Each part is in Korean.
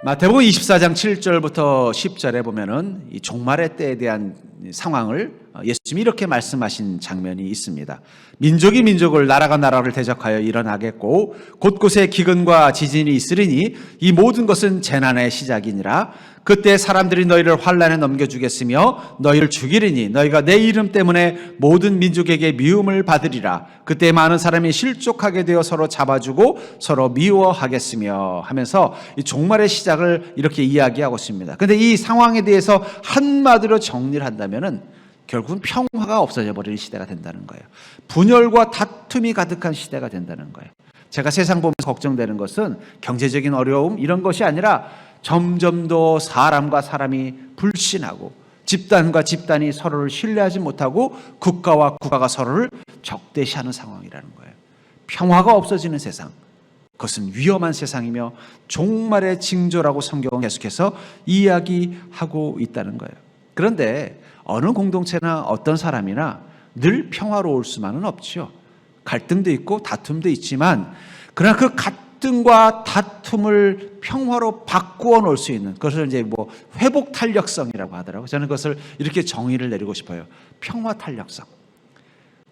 마태복음 24장 7절부터 10절에 보면은 이 종말의 때에 대한 상황을 예수님이 이렇게 말씀하신 장면이 있습니다. 민족이 민족을, 나라가 나라를 대적하여 일어나겠고 곳곳에 기근과 지진이 있으리니 이 모든 것은 재난의 시작이니라. 그때 사람들이 너희를 환난에 넘겨주겠으며 너희를 죽이리니 너희가 내 이름 때문에 모든 민족에게 미움을 받으리라. 그때 많은 사람이 실족하게 되어 서로 잡아주고 서로 미워하겠으며 하면서 이 종말의 시작을 이렇게 이야기하고 있습니다. 그런데 이 상황에 대해서 한마디로 정리를 한다면은 결국은 평화가 없어져 버리는 시대가 된다는 거예요. 분열과 다툼이 가득한 시대가 된다는 거예요. 제가 세상 보면서 걱정되는 것은 경제적인 어려움 이런 것이 아니라 점점 더 사람과 사람이 불신하고 집단과 집단이 서로를 신뢰하지 못하고 국가와 국가가 서로를 적대시하는 상황이라는 거예요. 평화가 없어지는 세상, 그것은 위험한 세상이며 종말의 징조라고 성경은 계속해서 이야기하고 있다는 거예요. 그런데 어느 공동체나 어떤 사람이나 늘 평화로울 수만은 없죠. 갈등도 있고 다툼도 있지만 그러나 그 갈등과 다툼을 평화로 바꾸어 놓을 수 있는, 그것을 이제 회복 탄력성이라고 하더라고요. 저는 그것을 이렇게 정의를 내리고 싶어요. 평화 탄력성.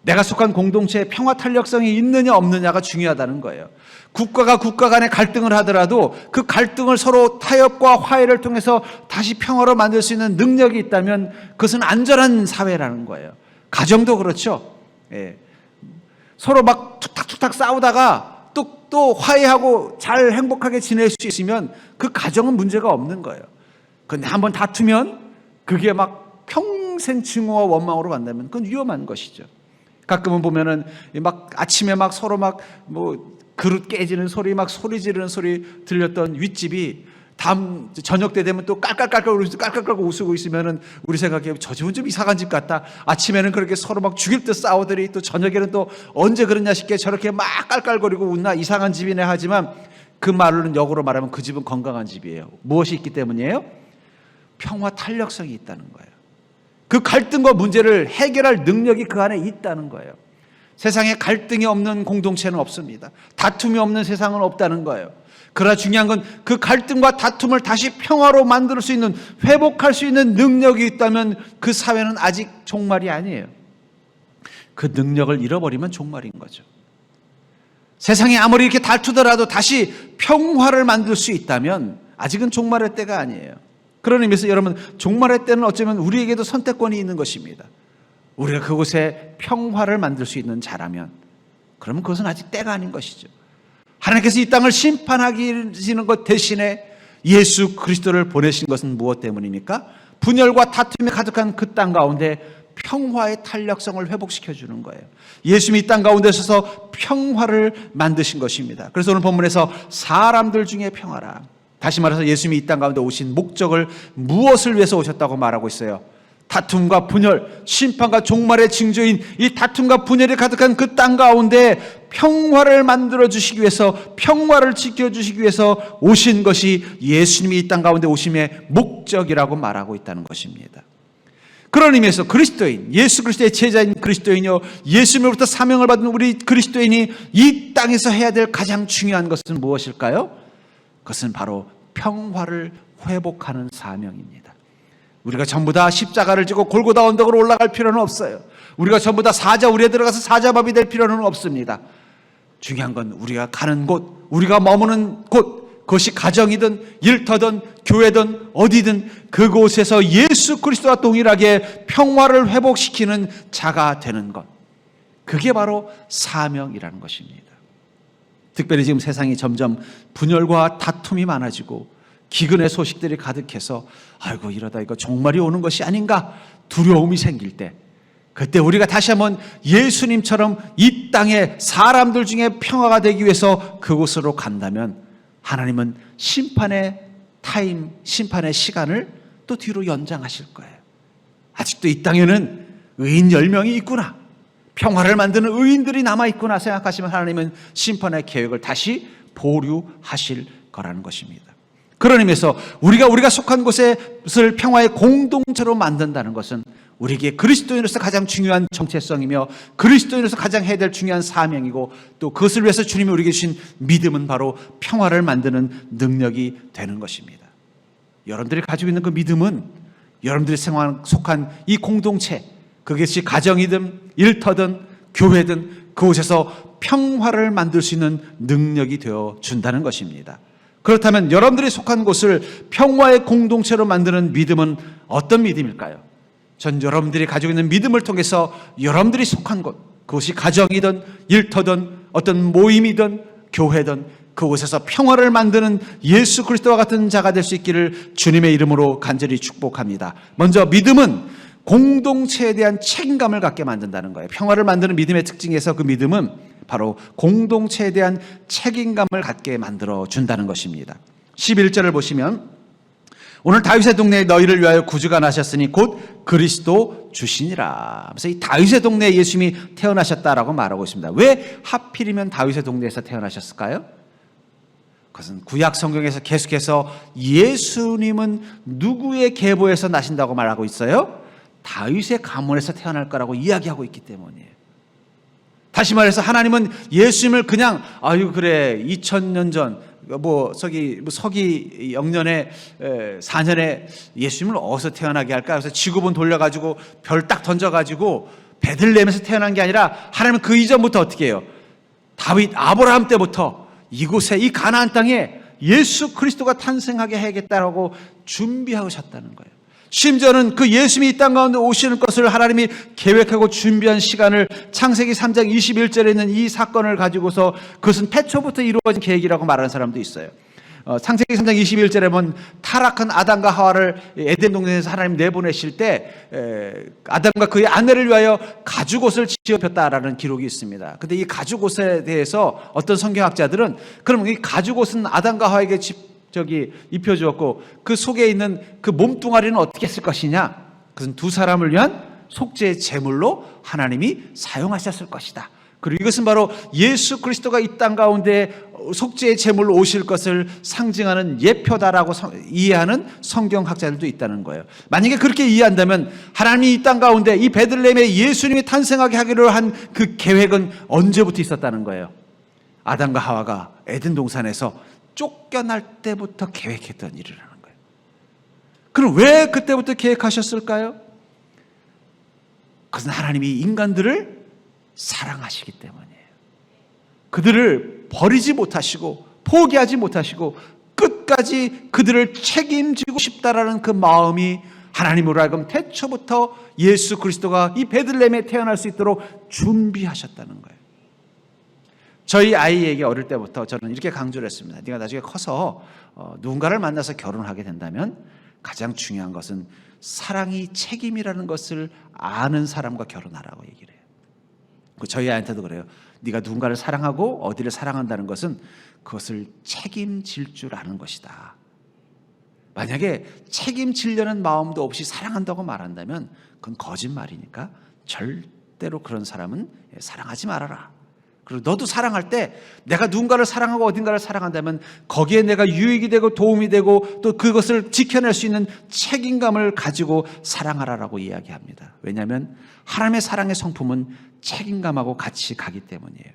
내가 속한 공동체에 평화 탄력성이 있느냐 없느냐가 중요하다는 거예요. 국가가 국가 간에 갈등을 하더라도 그 갈등을 서로 타협과 화해를 통해서 다시 평화로 만들 수 있는 능력이 있다면 그것은 안전한 사회라는 거예요. 가정도 그렇죠. 예. 서로 막 툭탁툭탁 싸우다가 또 화해하고 잘 행복하게 지낼 수 있으면 그 가정은 문제가 없는 거예요. 그런데 한번 다투면 그게 막 평생 증오와 원망으로 간다면 그건 위험한 것이죠. 가끔은 보면은 막 아침에 막 서로 막 그릇 깨지는 소리, 막 소리 지르는 소리 들렸던 윗집이 다음 저녁 때 되면 또 깔깔깔깔 웃고 있으면은 우리 생각에 저 집은 좀 이상한 집 같다. 아침에는 그렇게 서로 막 죽일 듯 싸우더니 또 저녁에는 또 언제 그러냐 싶게 저렇게 막 깔깔거리고 웃나, 이상한 집이네 하지만 그 말로는 역으로 말하면 그 집은 건강한 집이에요. 무엇이 있기 때문이에요? 평화 탄력성이 있다는 거예요. 그 갈등과 문제를 해결할 능력이 그 안에 있다는 거예요. 세상에 갈등이 없는 공동체는 없습니다. 다툼이 없는 세상은 없다는 거예요. 그러나 중요한 건 그 갈등과 다툼을 다시 평화로 만들 수 있는, 회복할 수 있는 능력이 있다면 그 사회는 아직 종말이 아니에요. 그 능력을 잃어버리면 종말인 거죠. 세상이 아무리 이렇게 다투더라도 다시 평화를 만들 수 있다면 아직은 종말의 때가 아니에요. 그런 의미에서 여러분, 종말의 때는 어쩌면 우리에게도 선택권이 있는 것입니다. 우리가 그곳에 평화를 만들 수 있는 자라면 그러면 그것은 아직 때가 아닌 것이죠. 하나님께서 이 땅을 심판하시는 것 대신에 예수 그리스도를 보내신 것은 무엇 때문입니까? 분열과 다툼이 가득한 그 땅 가운데 평화의 탄력성을 회복시켜주는 거예요. 예수님이 이 땅 가운데 서서 평화를 만드신 것입니다. 그래서 오늘 본문에서 사람들 중에 평화라. 다시 말해서 예수님이 이 땅 가운데 오신 목적을 무엇을 위해서 오셨다고 말하고 있어요? 다툼과 분열, 심판과 종말의 징조인 이 다툼과 분열이 가득한 그 땅 가운데 평화를 만들어 주시기 위해서, 평화를 지켜주시기 위해서 오신 것이 예수님이 이 땅 가운데 오심의 목적이라고 말하고 있다는 것입니다. 그런 의미에서 그리스도인, 예수 그리스도의 제자인 그리스도인이요, 예수님으로부터 사명을 받은 우리 그리스도인이 이 땅에서 해야 될 가장 중요한 것은 무엇일까요? 그것은 바로 평화를 회복하는 사명입니다. 우리가 전부 다 십자가를 지고 골고다 언덕으로 올라갈 필요는 없어요. 우리가 전부 다 사자우리에 들어가서 사자밥이 될 필요는 없습니다. 중요한 건 우리가 가는 곳, 우리가 머무는 곳, 그것이 가정이든 일터든 교회든 어디든 그곳에서 예수 그리스도와 동일하게 평화를 회복시키는 자가 되는 것, 그게 바로 사명이라는 것입니다. 특별히 지금 세상이 점점 분열과 다툼이 많아지고 기근의 소식들이 가득해서 아이고 이러다 이거 종말이 오는 것이 아닌가 두려움이 생길 때, 그때 우리가 다시 한번 예수님처럼 이 땅에 사람들 중에 평화가 되기 위해서 그곳으로 간다면 하나님은 심판의 타임, 심판의 시간을 또 뒤로 연장하실 거예요. 아직도 이 땅에는 의인 10명이 있구나, 평화를 만드는 의인들이 남아있구나 생각하시면 하나님은 심판의 계획을 다시 보류하실 거라는 것입니다. 그런 의미에서 우리가 속한 곳을 평화의 공동체로 만든다는 것은 우리에게 그리스도인으로서 가장 중요한 정체성이며 그리스도인으로서 가장 해야 될 중요한 사명이고, 또 그것을 위해서 주님이 우리에게 주신 믿음은 바로 평화를 만드는 능력이 되는 것입니다. 여러분들이 가지고 있는 그 믿음은 여러분들이 속한 이 공동체, 그것이 가정이든 일터든 교회든 그곳에서 평화를 만들 수 있는 능력이 되어 준다는 것입니다. 그렇다면 여러분들이 속한 곳을 평화의 공동체로 만드는 믿음은 어떤 믿음일까요? 전 여러분들이 가지고 있는 믿음을 통해서 여러분들이 속한 곳, 그것이 가정이든 일터든 어떤 모임이든 교회든 그곳에서 평화를 만드는 예수 그리스도와 같은 자가 될 수 있기를 주님의 이름으로 간절히 축복합니다. 먼저 믿음은 공동체에 대한 책임감을 갖게 만든다는 거예요. 평화를 만드는 믿음의 특징에서 그 믿음은 바로 공동체에 대한 책임감을 갖게 만들어 준다는 것입니다. 11절을 보시면 오늘 다윗의 동네에 너희를 위하여 구주가 나셨으니 곧 그리스도 주시니라. 그래서 이 다윗의 동네에 예수님이 태어나셨다라고 말하고 있습니다. 왜 하필이면 다윗의 동네에서 태어나셨을까요? 그것은 구약 성경에서 계속해서 예수님은 누구의 계보에서 나신다고 말하고 있어요? 다윗의 가문에서 태어날 거라고 이야기하고 있기 때문이에요. 다시 말해서 하나님은 예수님을 그냥 아유 그래 2000년 전 서기 0년에 4년에 예수님을 어디서 태어나게 할까? 그래서 지구본 돌려가지고 별 딱 던져가지고 베들레헴에서 태어난 게 아니라 하나님은 그 이전부터 어떻게 해요? 다윗 아브라함 때부터 이곳에 이 가나안 땅에 예수 그리스도가 탄생하게 해야겠다라고 준비하셨다는 거예요. 심지어는 그 예수님이 이 땅 가운데 오시는 것을 하나님이 계획하고 준비한 시간을 창세기 3장 21절에 있는 이 사건을 가지고서 그것은 태초부터 이루어진 계획이라고 말하는 사람도 있어요. 창세기 3장 21절에 보면 타락한 아담과 하와를 에덴 동산에서 하나님 내보내실 때 아담과 그의 아내를 위하여 가죽옷을 지어폈다라는 기록이 있습니다. 근데 이 가죽옷에 대해서 어떤 성경학자들은 그럼 이 가죽옷은 아담과 하와에게 입혀주었고 그 속에 있는 그 몸뚱아리는 어떻게 했을 것이냐? 그것은 두 사람을 위한 속죄의 제물로 하나님이 사용하셨을 것이다. 그리고 이것은 바로 예수 그리스도가 이 땅 가운데 속죄의 제물로 오실 것을 상징하는 예표다라고 이해하는 성경학자들도 있다는 거예요. 만약에 그렇게 이해한다면 하나님이 이 땅 가운데 이 베들레헴에 예수님이 탄생하게 하기로 한 그 계획은 언제부터 있었다는 거예요? 아담과 하와가 에덴 동산에서 쫓겨날 때부터 계획했던 일이라는 거예요. 그럼 왜 그때부터 계획하셨을까요? 그것은 하나님이 인간들을 사랑하시기 때문이에요. 그들을 버리지 못하시고 포기하지 못하시고 끝까지 그들을 책임지고 싶다라는 그 마음이 하나님으로 하여금 태초부터 예수 그리스도가 이 베들레헴에 태어날 수 있도록 준비하셨다는 거예요. 저희 아이에게 어릴 때부터 저는 이렇게 강조를 했습니다. 네가 나중에 커서 누군가를 만나서 결혼하게 된다면 가장 중요한 것은 사랑이 책임이라는 것을 아는 사람과 결혼하라고 얘기를 해요. 저희 아이한테도 그래요. 네가 누군가를 사랑하고 어디를 사랑한다는 것은 그것을 책임질 줄 아는 것이다. 만약에 책임지려는 마음도 없이 사랑한다고 말한다면 그건 거짓말이니까 절대로 그런 사람은 사랑하지 말아라. 그리고 너도 사랑할 때 내가 누군가를 사랑하고 어딘가를 사랑한다면 거기에 내가 유익이 되고 도움이 되고 또 그것을 지켜낼 수 있는 책임감을 가지고 사랑하라라고 이야기합니다. 왜냐하면 하나님의 사랑의 성품은 책임감하고 같이 가기 때문이에요.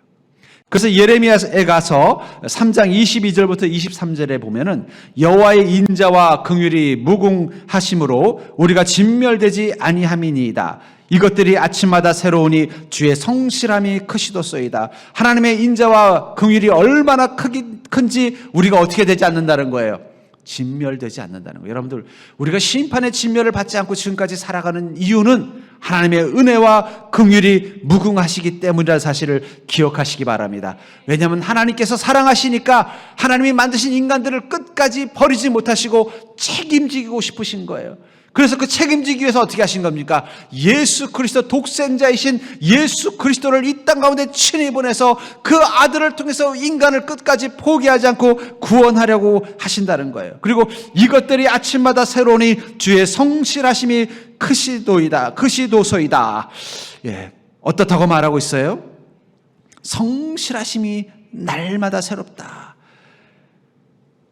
그래서 예레미야에 가서 3장 22절부터 23절에 보면은 여호와의 인자와 긍휼이 무궁하심으로 우리가 진멸되지 아니함이니이다. 이것들이 아침마다 새로우니 주의 성실함이 크시도소이다. 하나님의 인자와 긍휼이 얼마나 큰지 우리가 어떻게 되지 않는다는 거예요. 진멸되지 않는다는 거예요. 여러분들 우리가 심판의 진멸을 받지 않고 지금까지 살아가는 이유는 하나님의 은혜와 긍휼이 무궁하시기 때문이라는 사실을 기억하시기 바랍니다. 왜냐하면 하나님께서 사랑하시니까 하나님이 만드신 인간들을 끝까지 버리지 못하시고 책임지고 싶으신 거예요. 그래서 그 책임지기 위해서 어떻게 하신 겁니까? 예수 그리스도 독생자이신 예수 그리스도를 이 땅 가운데 친히 보내서 그 아들을 통해서 인간을 끝까지 포기하지 않고 구원하려고 하신다는 거예요. 그리고 이것들이 아침마다 새로우니 주의 성실하심이 크시도소이다. 예, 어떻다고 말하고 있어요? 성실하심이 날마다 새롭다.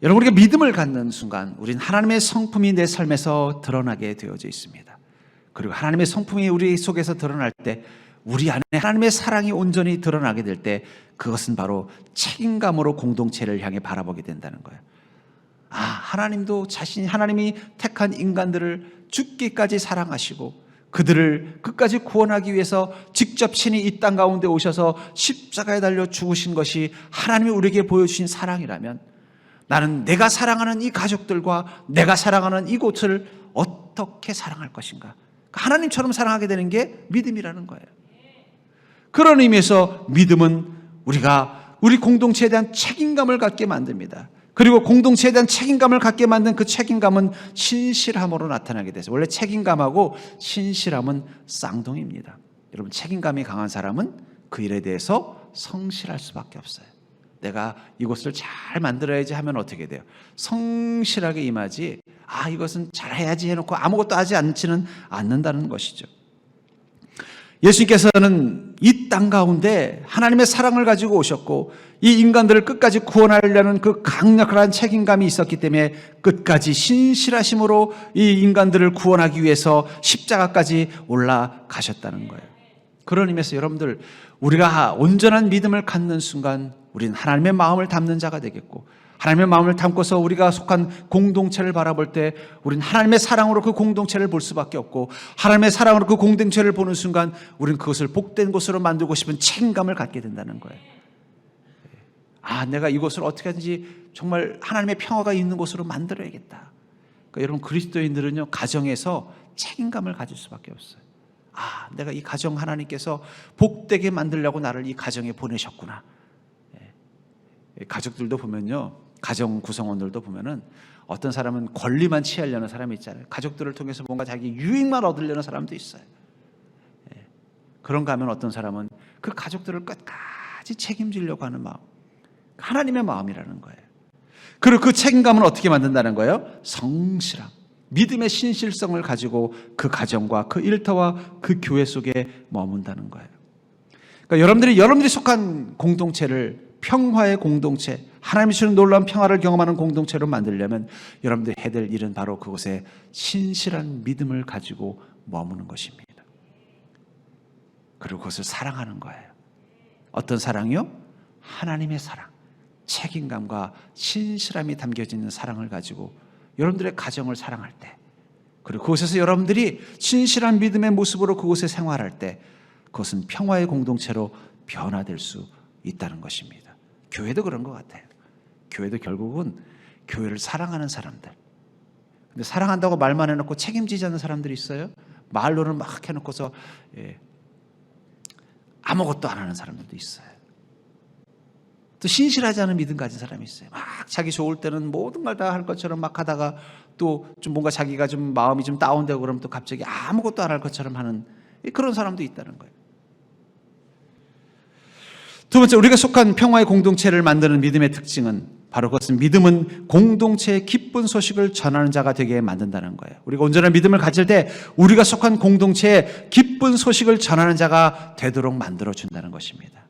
여러분 우리가 믿음을 갖는 순간 우리는 하나님의 성품이 내 삶에서 드러나게 되어져 있습니다. 그리고 하나님의 성품이 우리 속에서 드러날 때 우리 안에 하나님의 사랑이 온전히 드러나게 될 때 그것은 바로 책임감으로 공동체를 향해 바라보게 된다는 거예요. 하나님도 하나님이 택한 인간들을 죽기까지 사랑하시고 그들을 끝까지 구원하기 위해서 직접 친히 이 땅 가운데 오셔서 십자가에 달려 죽으신 것이 하나님이 우리에게 보여주신 사랑이라면 나는 내가 사랑하는 이 가족들과 내가 사랑하는 이곳을 어떻게 사랑할 것인가? 하나님처럼 사랑하게 되는 게 믿음이라는 거예요. 그런 의미에서 믿음은 우리 공동체에 대한 책임감을 갖게 만듭니다. 그리고 공동체에 대한 책임감을 갖게 만든 그 책임감은 신실함으로 나타나게 돼서, 원래 책임감하고 신실함은 쌍둥이입니다. 여러분, 책임감이 강한 사람은 그 일에 대해서 성실할 수밖에 없어요. 내가 이곳을 잘 만들어야지 하면 어떻게 돼요? 성실하게 임하지, 이것은 잘해야지 해놓고 아무것도 하지 않지는 않는다는 것이죠. 예수님께서는 이 땅 가운데 하나님의 사랑을 가지고 오셨고 이 인간들을 끝까지 구원하려는 그 강력한 책임감이 있었기 때문에 끝까지 신실하심으로 이 인간들을 구원하기 위해서 십자가까지 올라가셨다는 거예요. 그런 의미에서 여러분들, 우리가 온전한 믿음을 갖는 순간 우리는 하나님의 마음을 담는 자가 되겠고, 하나님의 마음을 담고서 우리가 속한 공동체를 바라볼 때 우리는 하나님의 사랑으로 그 공동체를 볼 수밖에 없고, 하나님의 사랑으로 그 공동체를 보는 순간 우리는 그것을 복된 곳으로 만들고 싶은 책임감을 갖게 된다는 거예요. 내가 이곳을 어떻게 하든지 정말 하나님의 평화가 있는 곳으로 만들어야겠다. 그러니까 여러분, 그리스도인들은요, 가정에서 책임감을 가질 수밖에 없어요. 내가 이 가정 하나님께서 복되게 만들려고 나를 이 가정에 보내셨구나. 가족들도 보면요, 가정 구성원들도 보면은 어떤 사람은 권리만 취하려는 사람이 있잖아요. 가족들을 통해서 뭔가 자기 유익만 얻으려는 사람도 있어요. 그런가 하면 어떤 사람은 그 가족들을 끝까지 책임지려고 하는 마음, 하나님의 마음이라는 거예요. 그리고 그 책임감은 어떻게 만든다는 거예요? 성실함, 믿음의 신실성을 가지고 그 가정과 그 일터와 그 교회 속에 머문다는 거예요. 그러니까 여러분들이 속한 공동체를 평화의 공동체, 하나님이 주는 놀라운 평화를 경험하는 공동체로 만들려면 여러분들이 해야 될 일은 바로 그곳에 신실한 믿음을 가지고 머무는 것입니다. 그리고 그것을 사랑하는 거예요. 어떤 사랑이요? 하나님의 사랑, 책임감과 신실함이 담겨져 있는 사랑을 가지고 여러분들의 가정을 사랑할 때, 그리고 그곳에서 여러분들이 신실한 믿음의 모습으로 그곳에 생활할 때 그것은 평화의 공동체로 변화될 수 있다는 것입니다. 교회도 그런 것 같아요. 교회도 결국은 교회를 사랑하는 사람들, 근데 사랑한다고 말만 해놓고 책임지지 않는 사람들이 있어요. 말로는 막 해놓고서 아무것도 안 하는 사람들도 있어요. 또 신실하지 않은 믿음 가진 사람이 있어요. 막 자기 좋을 때는 모든 걸 다 할 것처럼 막 하다가 또 좀 뭔가 자기가 좀 마음이 좀 다운되고 그러면 또 갑자기 아무것도 안 할 것처럼 하는 그런 사람도 있다는 거예요. 두 번째, 우리가 속한 평화의 공동체를 만드는 믿음의 특징은 바로 그것은 믿음은 공동체의 기쁜 소식을 전하는 자가 되게 만든다는 거예요. 우리가 온전한 믿음을 가질 때 우리가 속한 공동체에 기쁜 소식을 전하는 자가 되도록 만들어준다는 것입니다.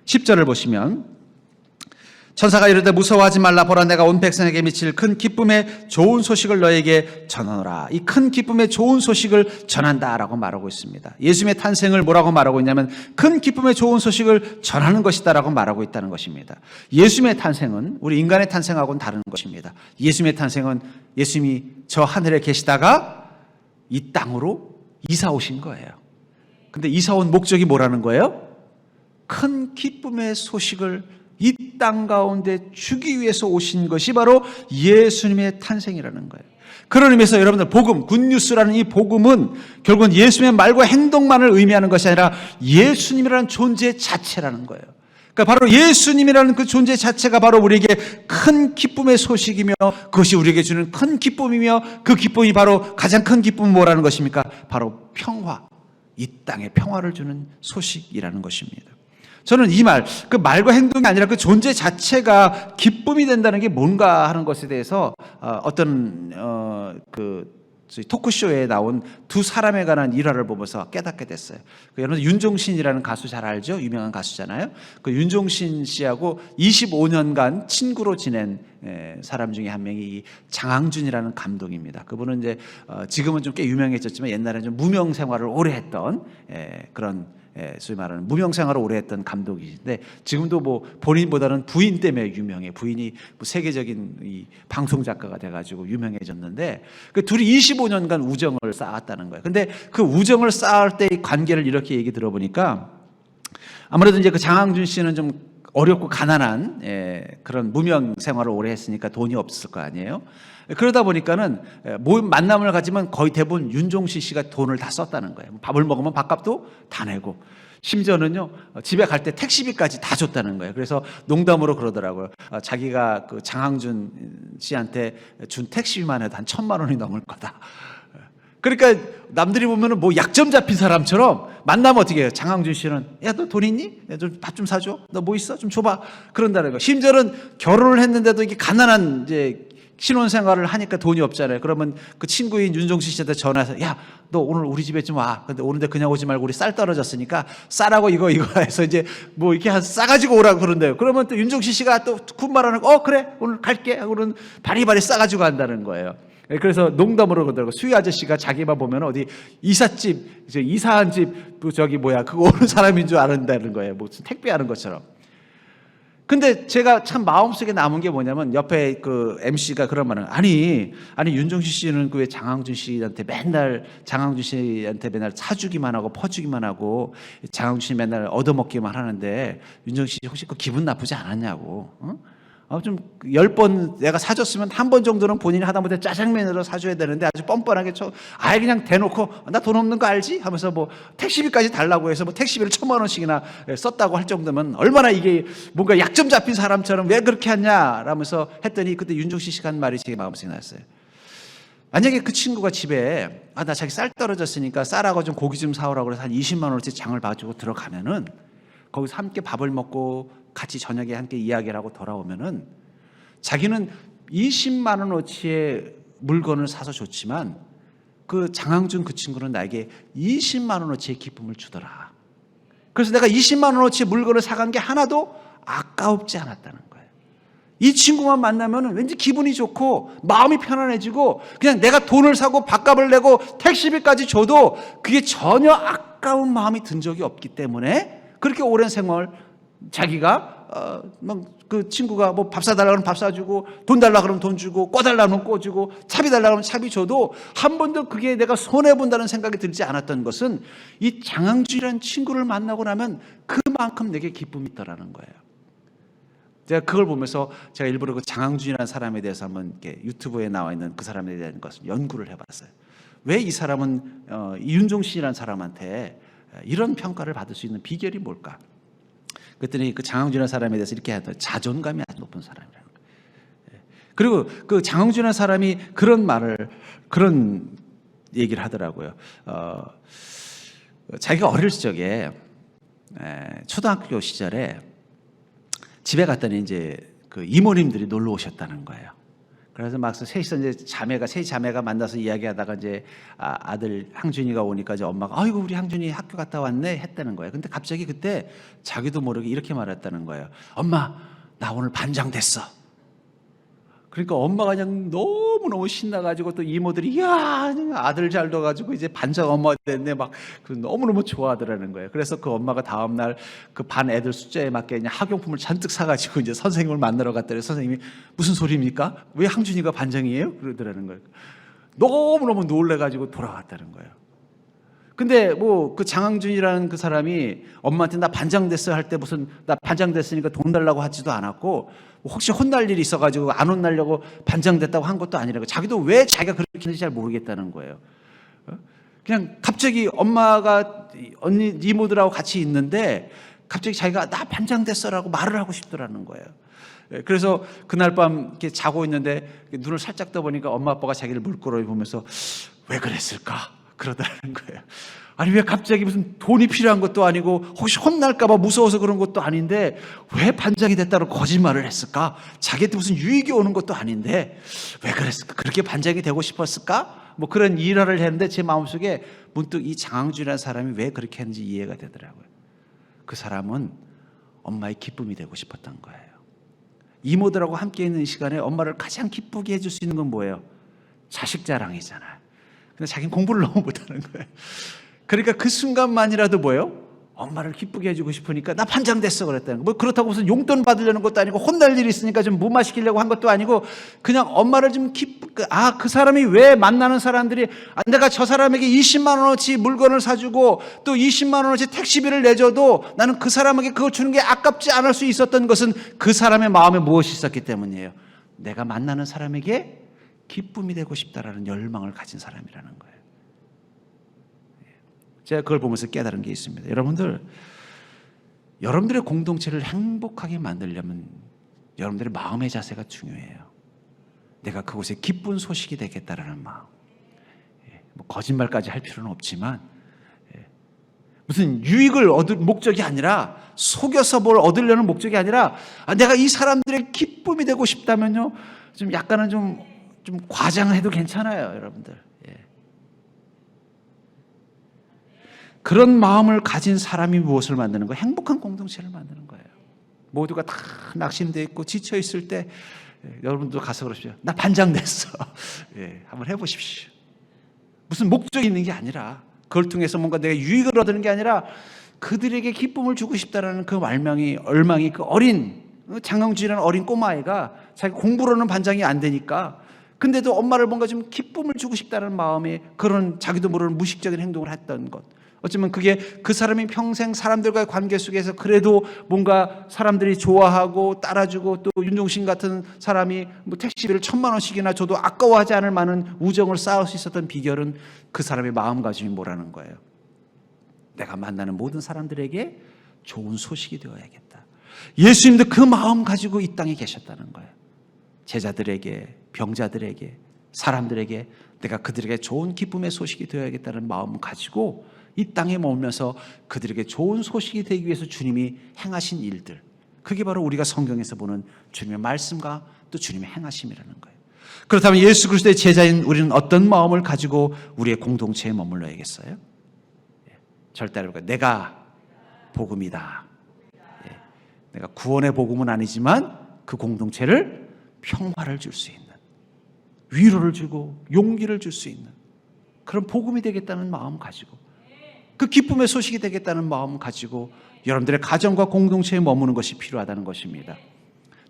10절을 보시면 천사가 이르되 무서워하지 말라. 보라, 내가 온 백성에게 미칠 큰 기쁨의 좋은 소식을 너에게 전하노라. 이 큰 기쁨의 좋은 소식을 전한다라고 말하고 있습니다. 예수님의 탄생을 뭐라고 말하고 있냐면 큰 기쁨의 좋은 소식을 전하는 것이다라고 말하고 있다는 것입니다. 예수님의 탄생은 우리 인간의 탄생하고는 다른 것입니다. 예수님의 탄생은 예수님이 저 하늘에 계시다가 이 땅으로 이사 오신 거예요. 근데 이사 온 목적이 뭐라는 거예요? 큰 기쁨의 소식을 이 땅 가운데 주기 위해서 오신 것이 바로 예수님의 탄생이라는 거예요. 그런 의미에서 여러분들, 복음, 굿뉴스라는 이 복음은 결국은 예수님의 말과 행동만을 의미하는 것이 아니라 예수님이라는 존재 자체라는 거예요. 그러니까 바로 예수님이라는 그 존재 자체가 바로 우리에게 큰 기쁨의 소식이며 그것이 우리에게 주는 큰 기쁨이며 그 기쁨이 바로 가장 큰 기쁨은 뭐라는 것입니까? 바로 평화, 이 땅에 평화를 주는 소식이라는 것입니다. 저는 이 말, 그 말과 행동이 아니라 그 존재 자체가 기쁨이 된다는 게 뭔가 하는 것에 대해서 어떤 토크쇼에 나온 두 사람에 관한 일화를 보면서 깨닫게 됐어요. 여러분, 윤종신이라는 가수 잘 알죠? 유명한 가수잖아요. 그 윤종신 씨하고 25년간 친구로 지낸 사람 중에 한 명이 이 장항준이라는 감독입니다. 그분은 이제 지금은 좀 꽤 유명해졌지만 옛날에는 좀 무명 생활을 오래 했던 그런 소위 말하는 무명 생활을 오래 했던 감독이신데 지금도 뭐 본인보다는 부인 때문에 유명해. 부인이 뭐 세계적인 이 방송 작가가 돼가지고 유명해졌는데 그 둘이 25년간 우정을 쌓았다는 거예요. 근데 그 우정을 쌓을 때의 관계를 이렇게 얘기 들어보니까 아무래도 이제 그 장항준 씨는 좀 어렵고 가난한 그런 무명 생활을 오래 했으니까 돈이 없을 거 아니에요. 그러다 보니까는 만남을 가지면 거의 대부분 윤종신 씨가 돈을 다 썼다는 거예요. 밥을 먹으면 밥값도 다 내고 심지어는요 집에 갈 때 택시비까지 다 줬다는 거예요. 그래서 농담으로 그러더라고요. 자기가 그 장항준 씨한테 준 택시비만 해도 한 1,000만 원이 넘을 거다. 그러니까 남들이 보면은 뭐 약점 잡힌 사람처럼 만나면 어떻게 해요? 장항준 씨는 야, 너 돈 있니? 밥 좀 사줘. 너 뭐 있어? 좀 줘봐. 그런다는 거. 심지어는 결혼을 했는데도 이게 가난한 이제 신혼생활을 하니까 돈이 없잖아요. 그러면 그 친구인 윤종신 씨한테 전화해서 야, 너 오늘 우리 집에 좀 와. 근데 오는데 그냥 오지 말고 우리 쌀 떨어졌으니까 쌀하고 이거 해서 이제 뭐 이렇게 싸가지고 오라고 그런대요. 그러면 또 윤종신 씨가 또 굿말 안 하고 그래 오늘 갈게 하고는 바리바리 싸가지고 간다는 거예요. 그래서 농담으로 그러더라고. 수희 아저씨가 자기만 보면 어디 이삿집, 이사한 집, 저기 뭐야, 그거 오는 사람인 줄 아는다는 거예요. 무슨 택배하는 것처럼. 근데 제가 참 마음속에 남은 게 뭐냐면 옆에 그 MC가 그런 말은 아니 윤종신 씨는 그 왜 장항준 씨한테 맨날 사주기만 하고 퍼주기만 하고 장항준 씨 맨날 얻어먹기만 하는데 윤종신 씨 혹시 그 기분 나쁘지 않았냐고. 응? 좀 10번 내가 사줬으면 한 번 정도는 본인이 하다못해 짜장면으로 사줘야 되는데 아주 뻔뻔하게 아예 그냥 대놓고 나 돈 없는 거 알지? 하면서 뭐 택시비까지 달라고 해서 뭐 택시비를 1,000만 원씩이나 썼다고 할 정도면 얼마나 이게 뭔가 약점 잡힌 사람처럼 왜 그렇게 하냐 라면서 했더니 그때 윤종신 씨가 한 말이 제 마음속에 났어요. 만약에 그 친구가 집에 나 자기 쌀 떨어졌으니까 쌀하고 좀 고기 좀 사오라고 해서 한 20만 원어치 장을 봐주고 들어가면은 거기서 함께 밥을 먹고 같이 저녁에 함께 이야기를 하고 돌아오면은 자기는 20만 원어치의 물건을 사서 줬지만 그 장항준 그 친구는 나에게 20만 원어치의 기쁨을 주더라. 그래서 내가 20만 원어치의 물건을 사간 게 하나도 아까웠지 않았다는 거예요. 이 친구만 만나면 왠지 기분이 좋고 마음이 편안해지고 그냥 내가 돈을 사고 밥값을 내고 택시비까지 줘도 그게 전혀 아까운 마음이 든 적이 없기 때문에 그렇게 오랜 생활 자기가 그 친구가 뭐 밥 사달라 그러면 밥 사주고 돈 달라 그러면 돈 주고 꿔달라 그러면 꿔주고 차비 달라 그러면 차비 줘도 한 번도 그게 내가 손해본다는 생각이 들지 않았던 것은 이 장항준이라는 친구를 만나고 나면 그만큼 내게 기쁨이 있다라는 거예요. 제가 그걸 보면서 제가 일부러 그 장항준이라는 사람에 대해서 한번 이렇게 유튜브에 나와 있는 그 사람에 대한 것을 연구를 해봤어요. 왜 이 사람은 윤종신이라는 사람한테 이런 평가를 받을 수 있는 비결이 뭘까? 그랬더니 그 장항준이라는 사람에 대해서 이렇게 하더라고요. 자존감이 아주 높은 사람이라는 거예요. 그리고 그 장항준이라는 사람이 그런 얘기를 하더라고요. 자기가 어릴 적에 초등학교 시절에 집에 갔더니 이제 그 이모님들이 놀러 오셨다는 거예요. 그래서 막 셋이서 이제 세 자매가 만나서 이야기하다가 이제 아들 항준이가 오니까 이제 엄마가 아이고 우리 항준이 학교 갔다 왔네 했다는 거예요. 근데 갑자기 그때 자기도 모르게 이렇게 말했다는 거예요. 엄마 나 오늘 반장 됐어. 그러니까 엄마가 그냥 너무너무 신나가지고 또 이모들이 야 아들 잘 둬가지고 이제 반장 엄마가 됐네 막 너무너무 좋아하더라는 거예요. 그래서 그 엄마가 다음날 그 반 애들 숫자에 맞게 그냥 학용품을 잔뜩 사가지고 이제 선생님을 만나러 갔더니 선생님이 무슨 소리입니까? 왜 항준이가 반장이에요? 그러더라는 거예요. 너무너무 놀래가지고 돌아갔다는 거예요. 근데 뭐 그 장항준이라는 그 사람이 엄마한테 나 반장 됐어 할 때 무슨 나 반장 됐으니까 돈 달라고 하지도 않았고 혹시 혼날 일이 있어가지고 안 혼나려고 반장 됐다고 한 것도 아니라고 자기도 왜 자기가 그렇게 했는지 잘 모르겠다는 거예요. 그냥 갑자기 엄마가 언니 이모들하고 같이 있는데 갑자기 자기가 나 반장 됐어라고 말을 하고 싶더라는 거예요. 그래서 그날 밤 이렇게 자고 있는데 눈을 살짝 떠보니까 엄마 아빠가 자기를 물끄러미 보면서 왜 그랬을까? 그러더라는 거예요. 아니 왜 갑자기 무슨 돈이 필요한 것도 아니고 혹시 혼날까 봐 무서워서 그런 것도 아닌데 왜 반장이 됐다고 거짓말을 했을까? 자기한테 무슨 유익이 오는 것도 아닌데 왜 그랬을까? 그렇게 반장이 되고 싶었을까? 뭐 그런 일화를 했는데 제 마음속에 문득 이 장항준이라는 사람이 왜 그렇게 했는지 이해가 되더라고요. 그 사람은 엄마의 기쁨이 되고 싶었던 거예요. 이모들하고 함께 있는 시간에 엄마를 가장 기쁘게 해줄 수 있는 건 뭐예요? 자식 자랑이잖아요. 근데 자기는 공부를 너무 못하는 거예요. 그러니까 그 순간만이라도 뭐예요? 엄마를 기쁘게 해주고 싶으니까 나 반장됐어 그랬다는 거. 뭐 그렇다고 무슨 용돈 받으려는 것도 아니고 혼날 일이 있으니까 좀 무마시키려고 한 것도 아니고 그냥 엄마를 좀 그 사람이 왜 만나는 사람들이 내가 저 사람에게 20만 원어치 물건을 사주고 또 20만 원어치 택시비를 내줘도 나는 그 사람에게 그거 주는 게 아깝지 않을 수 있었던 것은 그 사람의 마음에 무엇이 있었기 때문이에요. 내가 만나는 사람에게 기쁨이 되고 싶다라는 열망을 가진 사람이라는 거예요. 제가 그걸 보면서 깨달은 게 있습니다. 여러분들의 공동체를 행복하게 만들려면 여러분들의 마음의 자세가 중요해요. 내가 그곳에 기쁜 소식이 되겠다라는 마음. 뭐 거짓말까지 할 필요는 없지만 무슨 유익을 얻을 목적이 아니라 속여서 뭘 얻으려는 목적이 아니라 내가 이 사람들의 기쁨이 되고 싶다면요. 좀 약간은 좀 과장해도 괜찮아요, 여러분들. 그런 마음을 가진 사람이 무엇을 만드는 거예요? 행복한 공동체를 만드는 거예요. 모두가 다 낙심되어 있고 지쳐 있을 때 여러분도 가서 그러십시오. 나 반장 됐어. 한번 해보십시오. 무슨 목적이 있는 게 아니라 그걸 통해서 뭔가 내가 유익을 얻는 게 아니라 그들에게 기쁨을 주고 싶다라는 그 얼망이 그 어린 장영주라는 어린 꼬마아이가 자기 공부로는 반장이 안 되니까 근데도 엄마를 뭔가 좀 기쁨을 주고 싶다는 마음에 그런 자기도 모르는 무식적인 행동을 했던 것. 어쩌면 그게 그 사람이 평생 사람들과의 관계 속에서 그래도 뭔가 사람들이 좋아하고 따라주고 또 윤종신 같은 사람이 뭐 택시비를 1,000만 원씩이나 줘도 아까워하지 않을 만한 우정을 쌓을 수 있었던 비결은 그 사람의 마음가짐이 뭐라는 거예요. 내가 만나는 모든 사람들에게 좋은 소식이 되어야겠다. 예수님도 그 마음 가지고 이 땅에 계셨다는 거예요. 제자들에게, 병자들에게, 사람들에게 내가 그들에게 좋은 기쁨의 소식이 되어야겠다는 마음을 가지고 이 땅에 머물면서 그들에게 좋은 소식이 되기 위해서 주님이 행하신 일들, 그게 바로 우리가 성경에서 보는 주님의 말씀과 또 주님의 행하심이라는 거예요. 그렇다면 예수 그리스도의 제자인 우리는 어떤 마음을 가지고 우리의 공동체에 머물러야겠어요? 절대로 내가 복음이다. 내가 구원의 복음은 아니지만 그 공동체를 평화를 줄 수 있는, 위로를 주고 용기를 줄 수 있는 그런 복음이 되겠다는 마음 가지고 그 기쁨의 소식이 되겠다는 마음 가지고 여러분들의 가정과 공동체에 머무는 것이 필요하다는 것입니다.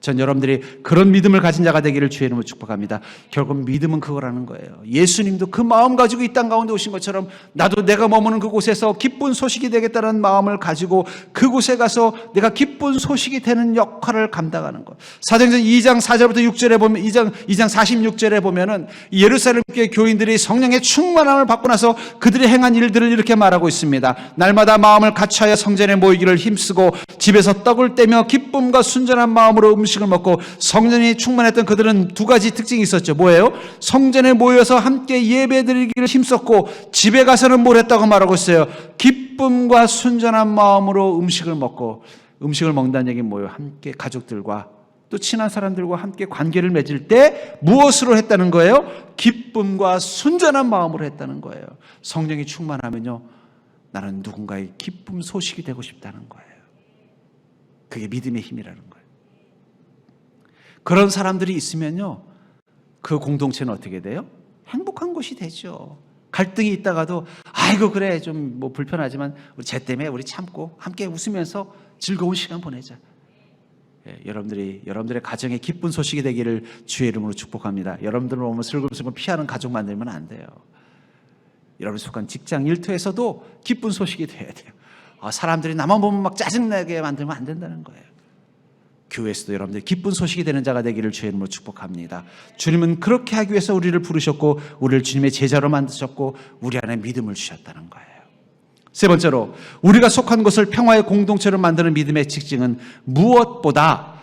전 여러분들이 그런 믿음을 가진 자가 되기를 주의 이름으로 축복합니다. 결국 믿음은 그거라는 거예요. 예수님도 그 마음 가지고 이 땅 가운데 오신 것처럼 나도 내가 머무는 그곳에서 기쁜 소식이 되겠다는 마음을 가지고 그곳에 가서 내가 기쁜 소식이 되는 역할을 감당하는 것. 사도행전 2장 4절부터 6절에 보면 2장 46절에 보면은 예루살렘 교회 교인들이 성령의 충만함을 받고 나서 그들이 행한 일들을 이렇게 말하고 있습니다. 날마다 마음을 같이하여 성전에 모이기를 힘쓰고 집에서 떡을 떼며 기쁨과 순전한 마음으로 음식을 먹고 성전이 충만했던 그들은 두 가지 특징이 있었죠. 뭐예요? 성전에 모여서 함께 예배드리기를 힘썼고 집에 가서는 뭘 했다고 말하고 있어요? 기쁨과 순전한 마음으로 음식을 먹고, 음식을 먹는다는 얘기는 뭐예요? 함께 가족들과 또 친한 사람들과 함께 관계를 맺을 때 무엇으로 했다는 거예요? 기쁨과 순전한 마음으로 했다는 거예요. 성령이 충만하면요, 나는 누군가의 기쁨 소식이 되고 싶다는 거예요. 그게 믿음의 힘이라는 거예요. 그런 사람들이 있으면요, 그 공동체는 어떻게 돼요? 행복한 곳이 되죠. 갈등이 있다가도 아이고 그래 좀 뭐 불편하지만 쟤 때문에 우리 참고 함께 웃으면서 즐거운 시간 보내자. 여러분들의 가정에 기쁜 소식이 되기를 주의 이름으로 축복합니다. 여러분들을 보면 슬금슬금 피하는 가족 만들면 안 돼요. 여러분 속한 직장 일터에서도 기쁜 소식이 돼야 돼요. 사람들이 나만 보면 막 짜증나게 만들면 안 된다는 거예요. 교회에서도 여러분들 기쁜 소식이 되는 자가 되기를 주의 이름으로 축복합니다. 주님은 그렇게 하기 위해서 우리를 부르셨고 우리를 주님의 제자로 만드셨고 우리 안에 믿음을 주셨다는 거예요. 세 번째로 우리가 속한 곳을 평화의 공동체로 만드는 믿음의 특징은 무엇보다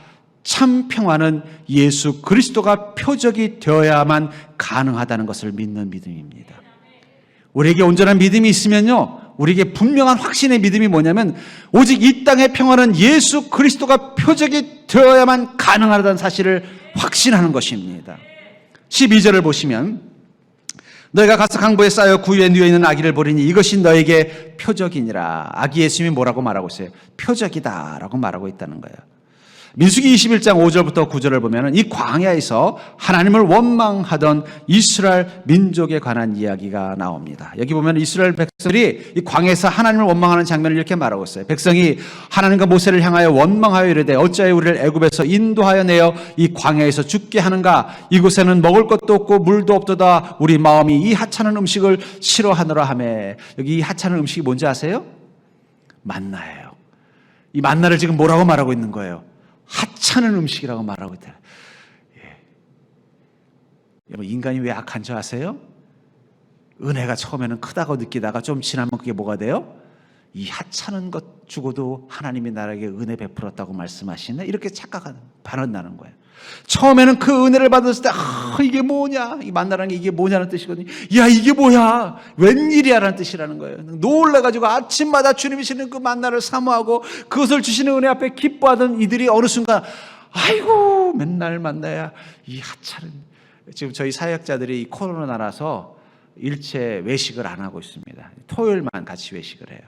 참 평화는 예수 그리스도가 표적이 되어야만 가능하다는 것을 믿는 믿음입니다. 우리에게 온전한 믿음이 있으면요, 우리에게 분명한 확신의 믿음이 뭐냐면 오직 이 땅의 평화는 예수 그리스도가 표적이 되어야만 가능하다는 사실을 확신하는 것입니다. 12절을 보시면 너희가 가서 강보에 쌓여 구유에 누워있는 아기를 보리니 이것이 너에게 표적이니라. 아기 예수님이 뭐라고 말하고 있어요? 표적이다 라고 말하고 있다는 거예요. 민수기 21장 5절부터 9절을 보면은 이 광야에서 하나님을 원망하던 이스라엘 민족에 관한 이야기가 나옵니다. 여기 보면 이스라엘 백성들이 이 광야에서 하나님을 원망하는 장면을 이렇게 말하고 있어요. 백성이 하나님과 모세를 향하여 원망하여 이르되 어찌하여 우리를 애굽에서 인도하여 내어 이 광야에서 죽게 하는가? 이곳에는 먹을 것도 없고 물도 없도다. 우리 마음이 이 하찮은 음식을 싫어하노라 하매. 여기 이 하찮은 음식이 뭔지 아세요? 만나예요. 이 만나를 지금 뭐라고 말하고 있는 거예요? 하찮은 음식이라고 말하고 있다. 여러분, 인간이 왜 악한 줄 아세요? 은혜가 처음에는 크다고 느끼다가 좀 지나면 그게 뭐가 돼요? 이 하찮은 것 주고도 하나님이 나에게 은혜 베풀었다고 말씀하시네? 이렇게 착각하는, 반응나는 거예요. 처음에는 그 은혜를 받았을 때, 이게 뭐냐? 이 만나라는 게 이게 뭐냐는 뜻이거든요. 야, 이게 뭐야? 웬일이야? 라는 뜻이라는 거예요. 놀라가지고 아침마다 주님이 주시는 그 만나를 사모하고 그것을 주시는 은혜 앞에 기뻐하던 이들이 어느 순간, 아이고, 맨날 만나야 이 하찮은. 지금 저희 사역자들이 이 코로나 나라서 일체 외식을 안 하고 있습니다. 토요일만 같이 외식을 해요.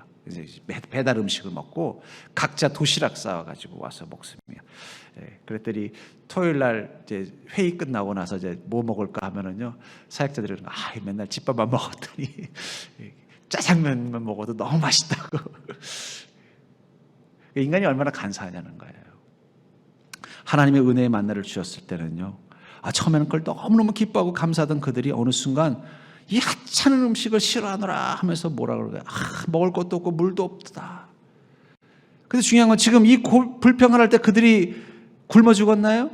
배달 음식을 먹고 각자 도시락 싸와가지고 와서 먹습니다. 그랬더니 토요일 날 이제 회의 끝나고 나서 이제 뭐 먹을까 하면은요, 사역자들이 맨날 집밥만 먹었더니 짜장면만 먹어도 너무 맛있다고. 인간이 얼마나 간사하냐는 거예요. 하나님의 은혜의 만나를 주셨을 때는요, 처음에는 그걸 너무너무 기뻐하고 감사하던 그들이 어느 순간 이 하찮은 음식을 싫어하노라 하면서 뭐라 그러고요. 먹을 것도 없고 물도 없다. 근데 중요한 건 지금 이 불평을 할 때 그들이 굶어 죽었나요?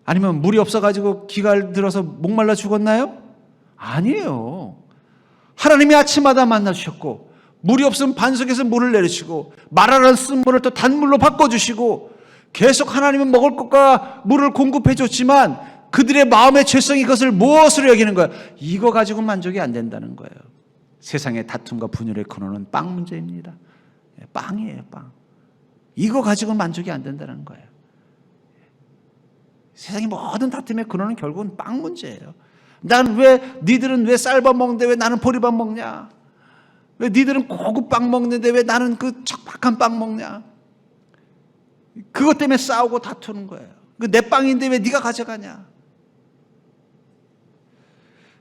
아니면 물이 없어가지고 기가 들어서 목말라 죽었나요? 아니에요. 하나님이 아침마다 만나 주셨고, 물이 없으면 반석에서 물을 내리시고, 마라란 쓴물을 또 단물로 바꿔주시고, 계속 하나님은 먹을 것과 물을 공급해 줬지만 그들의 마음의 죄성이 그것을 무엇으로 여기는 거예요? 이거 가지고 만족이 안 된다는 거예요. 세상의 다툼과 분열의 근원은 빵 문제입니다. 빵이에요, 빵. 이거 가지고 만족이 안 된다는 거예요. 세상의 모든 다툼의 근원은 결국은 빵 문제예요. 니들은 왜 쌀밥 먹는데 왜 나는 보리밥 먹냐? 왜 니들은 고급 빵 먹는데 왜 나는 그 척박한 빵 먹냐? 그것 때문에 싸우고 다투는 거예요. 내 빵인데 왜 네가 가져가냐?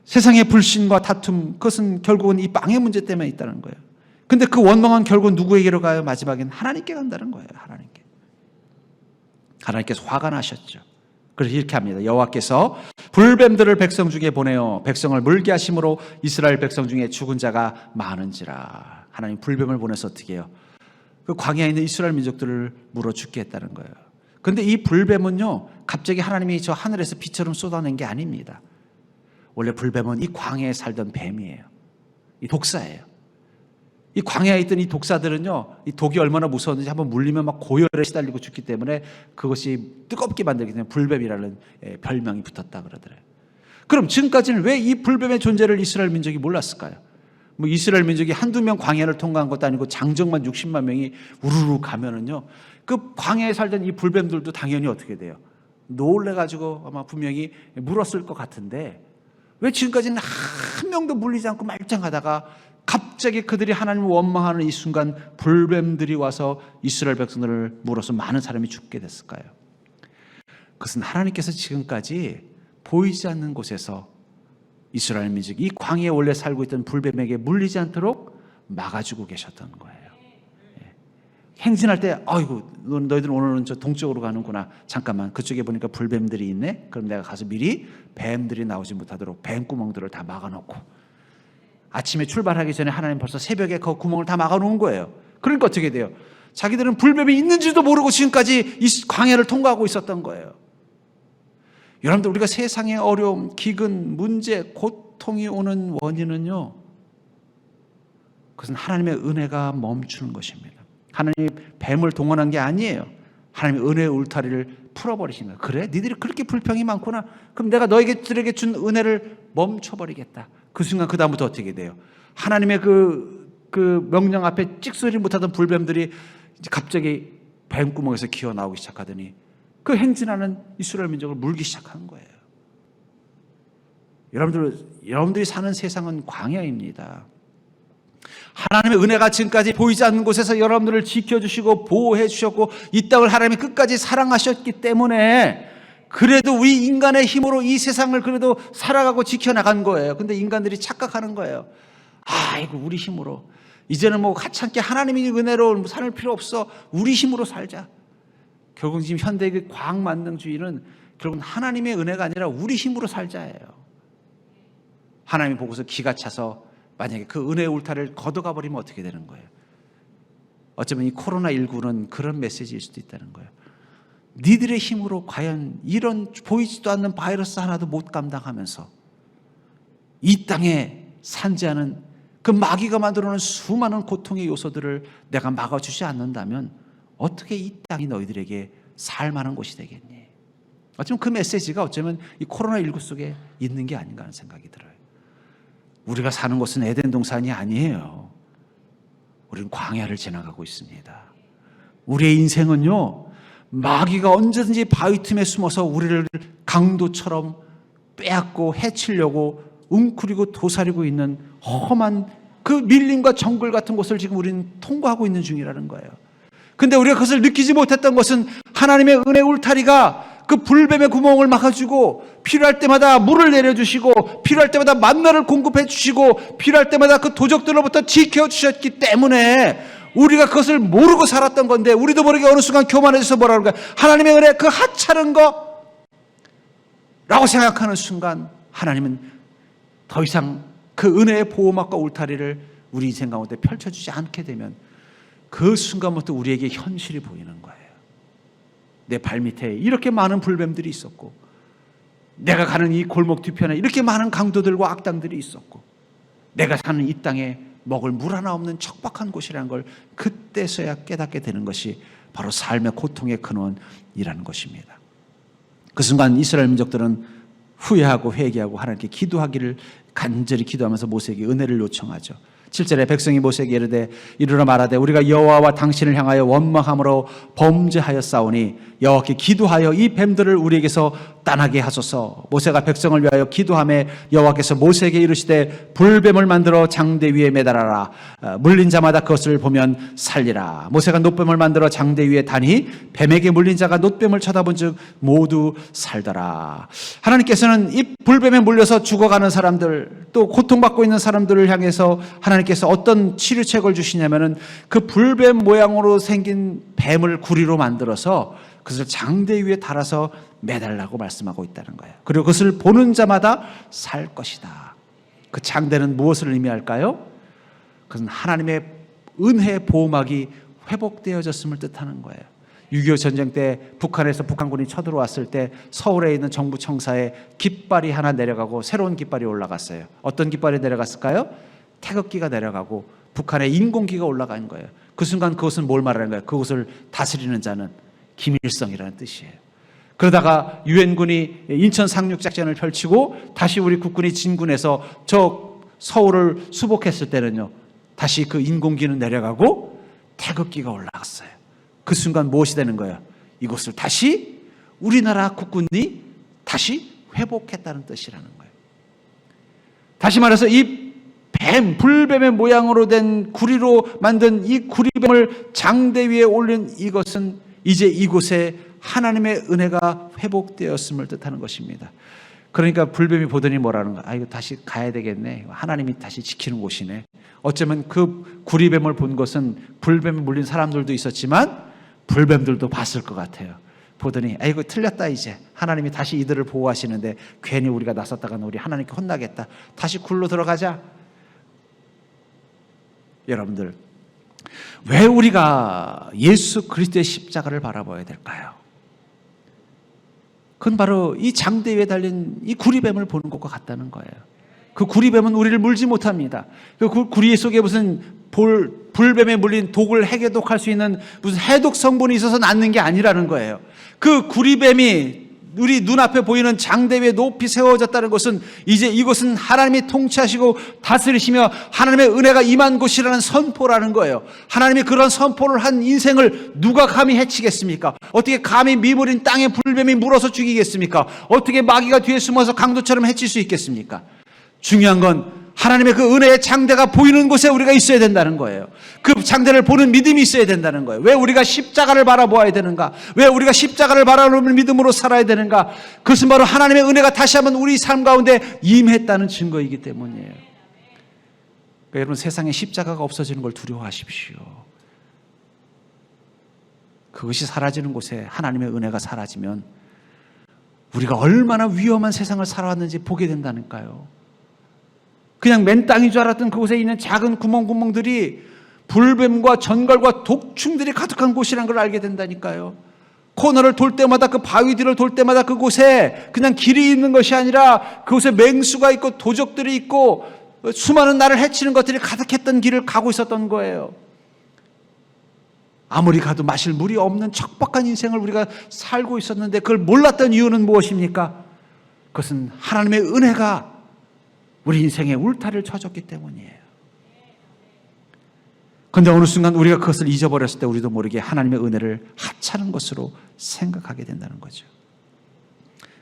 세상의 불신과 다툼, 그것은 결국은 이 빵의 문제 때문에 있다는 거예요. 근데 그 원망은 결국 누구에게로 가요? 마지막엔 하나님께 간다는 거예요. 하나님께. 하나님께서 화가 나셨죠. 그래서 이렇게 합니다. 여호와께서 불뱀들을 백성 중에 보내어 백성을 물게 하심으로 이스라엘 백성 중에 죽은 자가 많은지라. 하나님 불뱀을 보내서 어떻게 해요? 그 광야에 있는 이스라엘 민족들을 물어 죽게 했다는 거예요. 그런데 이 불뱀은요, 갑자기 하나님이 저 하늘에서 비처럼 쏟아낸 게 아닙니다. 원래 불뱀은 이 광야에 살던 뱀이에요. 이 독사예요. 이 광야에 있던 이 독사들은요, 이 독이 얼마나 무서웠는지 한번 물리면 막 고열에 시달리고 죽기 때문에 그것이 뜨겁게 만들기 때문에 불뱀이라는 별명이 붙었다 그러더래요. 그럼 지금까지는 왜 이 불뱀의 존재를 이스라엘 민족이 몰랐을까요? 뭐 이스라엘 민족이 한두 명 광야를 통과한 것도 아니고 장정만 60만 명이 우르르 가면은요, 그 광야에 살던 이 불뱀들도 당연히 어떻게 돼요? 놀래가지고 아마 분명히 물었을 것 같은데 왜 지금까지는 한 명도 물리지 않고 말짱하다가 갑자기 그들이 하나님을 원망하는 이 순간 불뱀들이 와서 이스라엘 백성들을 물어서 많은 사람이 죽게 됐을까요? 그것은 하나님께서 지금까지 보이지 않는 곳에서 이스라엘 민족이 이 광야에 원래 살고 있던 불뱀에게 물리지 않도록 막아주고 계셨던 거예요. 행진할 때 아이고 너희들 오늘은 저 동쪽으로 가는구나. 잠깐만 그쪽에 보니까 불뱀들이 있네. 그럼 내가 가서 미리 뱀들이 나오지 못하도록 뱀구멍들을 다 막아놓고 아침에 출발하기 전에 하나님 벌써 새벽에 그 구멍을 다 막아놓은 거예요. 그러니까 어떻게 돼요? 자기들은 불뱀이 있는지도 모르고 지금까지 이 광야를 통과하고 있었던 거예요. 여러분들 우리가 세상의 어려움, 기근, 문제, 고통이 오는 원인은요, 그것은 하나님의 은혜가 멈추는 것입니다. 하나님이 뱀을 동원한 게 아니에요. 하나님의 은혜의 울타리를 풀어버리신 거예요. 그래? 니들이 그렇게 불평이 많구나. 그럼 내가 너희들에게 준 은혜를 멈춰버리겠다. 그 순간 그 다음부터 어떻게 돼요? 하나님의 그 명령 앞에 찍소리 못하던 불뱀들이 이제 갑자기 뱀구멍에서 기어 나오기 시작하더니 행진하는 이스라엘 민족을 물기 시작한 거예요. 여러분들이 사는 세상은 광야입니다. 하나님의 은혜가 지금까지 보이지 않는 곳에서 여러분들을 지켜주시고 보호해 주셨고 이 땅을 하나님이 끝까지 사랑하셨기 때문에 그래도 우리 인간의 힘으로 이 세상을 그래도 살아가고 지켜나간 거예요. 근데 인간들이 착각하는 거예요. 이거 우리 힘으로 이제는 뭐 하찮게 하나님이 은혜로 살 필요 없어. 우리 힘으로 살자. 결국 지금 현대의 과학만능주의는 결국은 하나님의 은혜가 아니라 우리 힘으로 살자예요. 하나님이 보고서 기가 차서 만약에 그 은혜의 울타리를 걷어가 버리면 어떻게 되는 거예요? 어쩌면 이 코로나19는 그런 메시지일 수도 있다는 거예요. 니들의 힘으로 과연 이런 보이지도 않는 바이러스 하나도 못 감당하면서 이 땅에 산재하는 그 마귀가 만들어놓은 수많은 고통의 요소들을 내가 막아주지 않는다면 어떻게 이 땅이 너희들에게 살만한 곳이 되겠니? 어쩌면 그 메시지가 어쩌면 이 코로나19 속에 있는 게 아닌가 하는 생각이 들어요. 우리가 사는 곳은 에덴 동산이 아니에요. 우리는 광야를 지나가고 있습니다. 우리의 인생은요, 마귀가 언제든지 바위 틈에 숨어서 우리를 강도처럼 빼앗고 해치려고 웅크리고 도사리고 있는 험한 그 밀림과 정글 같은 곳을 지금 우리는 통과하고 있는 중이라는 거예요. 근데 우리가 그것을 느끼지 못했던 것은 하나님의 은혜 울타리가 그 불뱀의 구멍을 막아주고 필요할 때마다 물을 내려주시고 필요할 때마다 만나를 공급해 주시고 필요할 때마다 그 도적들로부터 지켜주셨기 때문에 우리가 그것을 모르고 살았던 건데 우리도 모르게 어느 순간 교만해져서 뭐라 그럴까? 하나님의 은혜 그 하찮은 거 라고 생각하는 순간 하나님은 더 이상 그 은혜의 보호막과 울타리를 우리 인생 가운데 펼쳐주지 않게 되면 그 순간부터 우리에게 현실이 보이는 거예요. 내 발밑에 이렇게 많은 불뱀들이 있었고 내가 가는 이 골목 뒤편에 이렇게 많은 강도들과 악당들이 있었고 내가 사는 이 땅에 먹을 물 하나 없는 척박한 곳이라는 걸 그때서야 깨닫게 되는 것이 바로 삶의 고통의 근원이라는 것입니다. 그 순간 이스라엘 민족들은 후회하고 회개하고 하나님께 기도하기를 간절히 기도하면서 모세에게 은혜를 요청하죠. 7절에 백성이 모세에게 이르되 이르러 말하되 우리가 여호와와 당신을 향하여 원망함으로 범죄하였사오니 여호와께 기도하여 이 뱀들을 우리에게서 떠나게 하소서. 모세가 백성을 위하여 기도하매 여호와께서 모세에게 이르시되 불뱀을 만들어 장대 위에 매달아라. 물린 자마다 그것을 보면 살리라. 모세가 놋뱀을 만들어 장대 위에 다니 뱀에게 물린 자가 놋뱀을 쳐다본 즉 모두 살더라. 하나님께서는 이 불뱀에 물려서 죽어가는 사람들 또 고통받고 있는 사람들을 향해서 하나님께서 어떤 치료책을 주시냐면은 그 불뱀 모양으로 생긴 뱀을 구리로 만들어서 그것을 장대 위에 달아서 매달라고 말씀하고 있다는 거예요. 그리고 그것을 보는 자마다 살 것이다. 그 장대는 무엇을 의미할까요? 그것은 하나님의 은혜의 보호막이 회복되어졌음을 뜻하는 거예요. 6.25 전쟁 때 북한에서 북한군이 쳐들어왔을 때 서울에 있는 정부 청사에 깃발이 하나 내려가고 새로운 깃발이 올라갔어요. 어떤 깃발이 내려갔을까요? 태극기가 내려가고 북한의 인공기가 올라간 거예요. 그 순간 그것은 뭘 말하는 거예요? 그것을 다스리는 자는 김일성이라는 뜻이에요. 그러다가 유엔군이 인천 상륙작전을 펼치고 다시 우리 국군이 진군해서 저 서울을 수복했을 때는요, 다시 그 인공기는 내려가고 태극기가 올라갔어요. 그 순간 무엇이 되는 거예요? 이것을 다시 우리나라 국군이 다시 회복했다는 뜻이라는 거예요. 다시 말해서 이 불뱀의 모양으로 된 구리로 만든 이 구리뱀을 장대 위에 올린 이것은 이제 이곳에 하나님의 은혜가 회복되었음을 뜻하는 것입니다. 그러니까 불뱀이 보더니 뭐라는 거야? 이거 다시 가야 되겠네. 하나님이 다시 지키는 곳이네. 어쩌면 그 구리뱀을 본 것은 불뱀에 물린 사람들도 있었지만 불뱀들도 봤을 것 같아요. 보더니 이거 틀렸다 이제. 하나님이 다시 이들을 보호하시는데 괜히 우리가 나섰다가는 우리 하나님께 혼나겠다. 다시 굴로 들어가자. 여러분들, 왜 우리가 예수 그리스도의 십자가를 바라봐야 될까요? 그건 바로 이 장대 위에 달린 이 구리뱀을 보는 것과 같다는 거예요. 그 구리뱀은 우리를 물지 못합니다. 그 구리 속에 무슨 불뱀에 물린 독을 해독할 수 있는 무슨 해독 성분이 있어서 낫는 게 아니라는 거예요. 그 구리뱀이 우리 눈앞에 보이는 장대 위에 높이 세워졌다는 것은 이제 이곳은 하나님이 통치하시고 다스리시며 하나님의 은혜가 임한 곳이라는 선포라는 거예요. 하나님이 그런 선포를 한 인생을 누가 감히 해치겠습니까? 어떻게 감히 미물인 땅에 불뱀이 물어서 죽이겠습니까? 어떻게 마귀가 뒤에 숨어서 강도처럼 해칠 수 있겠습니까? 중요한 건 하나님의 그 은혜의 장대가 보이는 곳에 우리가 있어야 된다는 거예요. 그 장대를 보는 믿음이 있어야 된다는 거예요. 왜 우리가 십자가를 바라보아야 되는가? 왜 우리가 십자가를 바라보는 믿음으로 살아야 되는가? 그것은 바로 하나님의 은혜가 다시 한번 우리 삶 가운데 임했다는 증거이기 때문이에요. 그러니까 여러분, 세상에 십자가가 없어지는 걸 두려워하십시오. 그것이 사라지는 곳에 하나님의 은혜가 사라지면 우리가 얼마나 위험한 세상을 살아왔는지 보게 된다니까요. 그냥 맨 땅인 줄 알았던 그곳에 있는 작은 구멍들이 불뱀과 전갈과 독충들이 가득한 곳이란 걸 알게 된다니까요. 코너를 돌 때마다, 그 바위 뒤를 돌 때마다 그곳에 그냥 길이 있는 것이 아니라 그곳에 맹수가 있고 도적들이 있고 수많은 나를 해치는 것들이 가득했던 길을 가고 있었던 거예요. 아무리 가도 마실 물이 없는 척박한 인생을 우리가 살고 있었는데 그걸 몰랐던 이유는 무엇입니까? 그것은 하나님의 은혜가 우리 인생에 울타리를 쳐줬기 때문이에요. 그런데 어느 순간 우리가 그것을 잊어버렸을 때 우리도 모르게 하나님의 은혜를 하찮은 것으로 생각하게 된다는 거죠.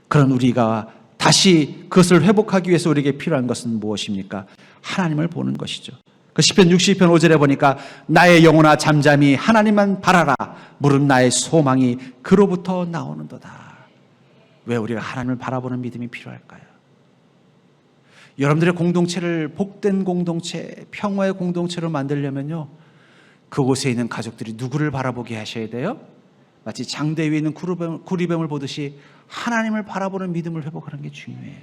그런 우리가 다시 그것을 회복하기 위해서 우리에게 필요한 것은 무엇입니까? 하나님을 보는 것이죠. 그 시편 62편 5절에 보니까 나의 영혼아 잠잠히 하나님만 바라라. 무릇 나의 소망이 그로부터 나오는도다. 왜 우리가 하나님을 바라보는 믿음이 필요할까요? 여러분들의 공동체를 복된 공동체, 평화의 공동체로 만들려면요, 그곳에 있는 가족들이 누구를 바라보게 하셔야 돼요? 마치 장대 위에 있는 구리뱀을 보듯이 하나님을 바라보는 믿음을 회복하는 게 중요해요.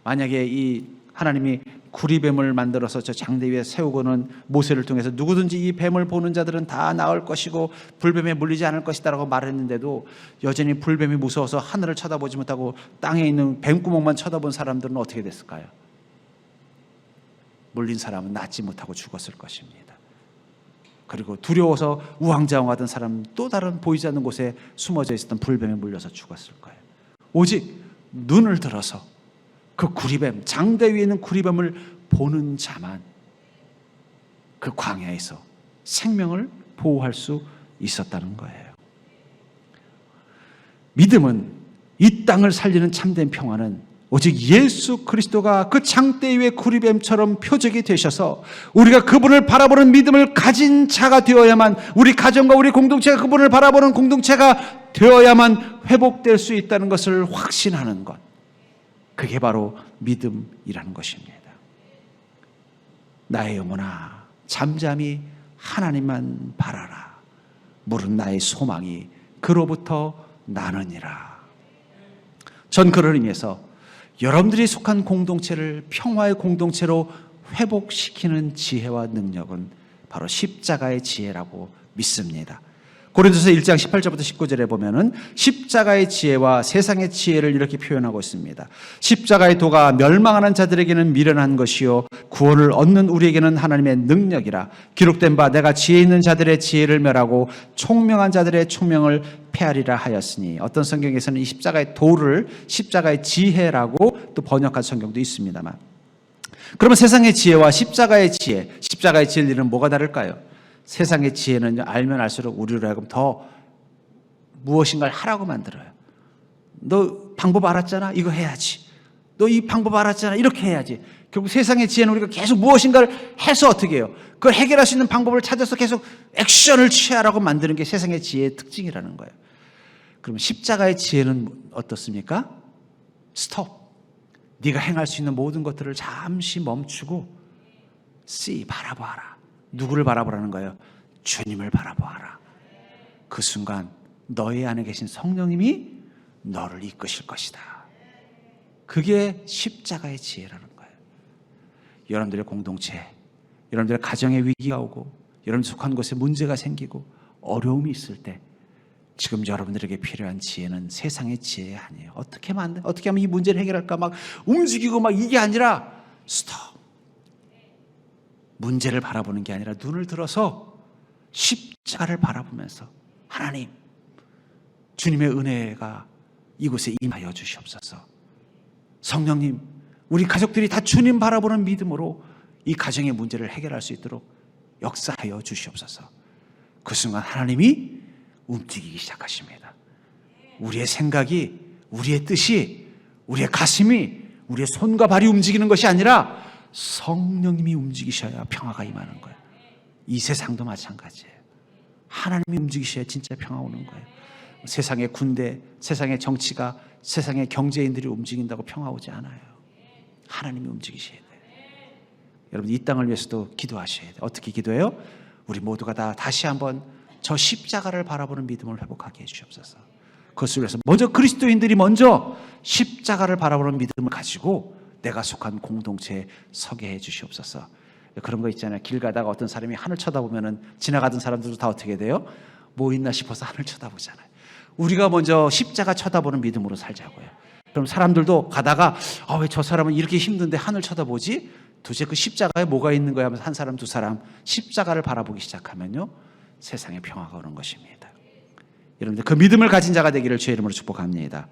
만약에 이 하나님이 구리뱀을 만들어서 저 장대 위에 세우고는 모세를 통해서 누구든지 이 뱀을 보는 자들은 다 나을 것이고 불뱀에 물리지 않을 것이다 라고 말했는데도 여전히 불뱀이 무서워서 하늘을 쳐다보지 못하고 땅에 있는 뱀구멍만 쳐다본 사람들은 어떻게 됐을까요? 물린 사람은 낫지 못하고 죽었을 것입니다. 그리고 두려워서 우왕좌왕하던 사람, 또 다른 보이지 않는 곳에 숨어져 있었던 불뱀에 물려서 죽었을 거예요. 오직 눈을 들어서 그 구리뱀, 장대 위에 있는 구리뱀을 보는 자만 그 광야에서 생명을 보호할 수 있었다는 거예요. 믿음은, 이 땅을 살리는 참된 평화는 오직 예수 그리스도가 그 장대 위의 구리뱀처럼 표적이 되셔서 우리가 그분을 바라보는 믿음을 가진 자가 되어야만, 우리 가정과 우리 공동체가 그분을 바라보는 공동체가 되어야만 회복될 수 있다는 것을 확신하는 것, 그게 바로 믿음이라는 것입니다. 나의 영혼아 잠잠히 하나님만 바라라. 무릇 나의 소망이 그로부터 나느니라. 전 그런 의미에서 여러분들이 속한 공동체를 평화의 공동체로 회복시키는 지혜와 능력은 바로 십자가의 지혜라고 믿습니다. 고린도서 1장 18절부터 19절에 보면은 십자가의 지혜와 세상의 지혜를 이렇게 표현하고 있습니다. 십자가의 도가 멸망하는 자들에게는 미련한 것이요 구원을 얻는 우리에게는 하나님의 능력이라. 기록된 바 내가 지혜 있는 자들의 지혜를 멸하고 총명한 자들의 총명을 폐하리라 하였으니. 어떤 성경에서는 이 십자가의 도를 십자가의 지혜라고 또 번역한 성경도 있습니다만, 그러면 세상의 지혜와 십자가의 지혜, 십자가의 진리는 뭐가 다를까요? 세상의 지혜는 알면 알수록 우리로 하여금 더 무엇인가를 하라고 만들어요. 너 방법 알았잖아? 이거 해야지. 너 이 방법 알았잖아? 이렇게 해야지. 결국 세상의 지혜는 우리가 계속 무엇인가를 해서 어떻게 해요? 그걸 해결할 수 있는 방법을 찾아서 계속 액션을 취하라고 만드는 게 세상의 지혜의 특징이라는 거예요. 그러면 십자가의 지혜는 어떻습니까? 스톱. 네가 행할 수 있는 모든 것들을 잠시 멈추고 바라봐라. 누구를 바라보라는 거예요? 주님을 바라보아라. 그 순간 너희 안에 계신 성령님이 너를 이끄실 것이다. 그게 십자가의 지혜라는 거예요. 여러분들의 공동체, 여러분들의 가정에 위기가 오고 여러분 속한 곳에 문제가 생기고 어려움이 있을 때 지금 여러분들에게 필요한 지혜는 세상의 지혜 아니에요. 어떻게 하면 이 문제를 해결할까 막 움직이고 막 이게 아니라 스톱. 문제를 바라보는 게 아니라 눈을 들어서 십자가를 바라보면서 하나님, 주님의 은혜가 이곳에 임하여 주시옵소서. 성령님, 우리 가족들이 다 주님 바라보는 믿음으로 이 가정의 문제를 해결할 수 있도록 역사하여 주시옵소서. 그 순간 하나님이 움직이기 시작하십니다. 우리의 생각이, 우리의 뜻이, 우리의 가슴이, 우리의 손과 발이 움직이는 것이 아니라 성령님이 움직이셔야 평화가 임하는 거예요. 이 세상도 마찬가지예요. 하나님이 움직이셔야 진짜 평화 오는 거예요. 세상의 군대, 세상의 정치가, 세상의 경제인들이 움직인다고 평화 오지 않아요. 하나님이 움직이셔야 돼요. 여러분 이 땅을 위해서도 기도하셔야 돼요. 어떻게 기도해요? 우리 모두가 다 다시 한번 저 십자가를 바라보는 믿음을 회복하게 해주시옵소서. 그것을 위해서 먼저 그리스도인들이 먼저 십자가를 바라보는 믿음을 가지고 내가 속한 공동체에 서게 해 주시옵소서. 그런 거 있잖아요. 길 가다가 어떤 사람이 하늘 쳐다보면은 지나가던 사람들도 다 어떻게 돼요? 뭐 있나 싶어서 하늘 쳐다보잖아요. 우리가 먼저 십자가 쳐다보는 믿음으로 살자고요. 그럼 사람들도 가다가 왜 저 사람은 이렇게 힘든데 하늘 쳐다보지? 도대체 그 십자가에 뭐가 있는 거야 하면서 한 사람 두 사람 십자가를 바라보기 시작하면요 세상에 평화가 오는 것입니다. 여러분들 그 믿음을 가진 자가 되기를 주의 이름으로 축복합니다.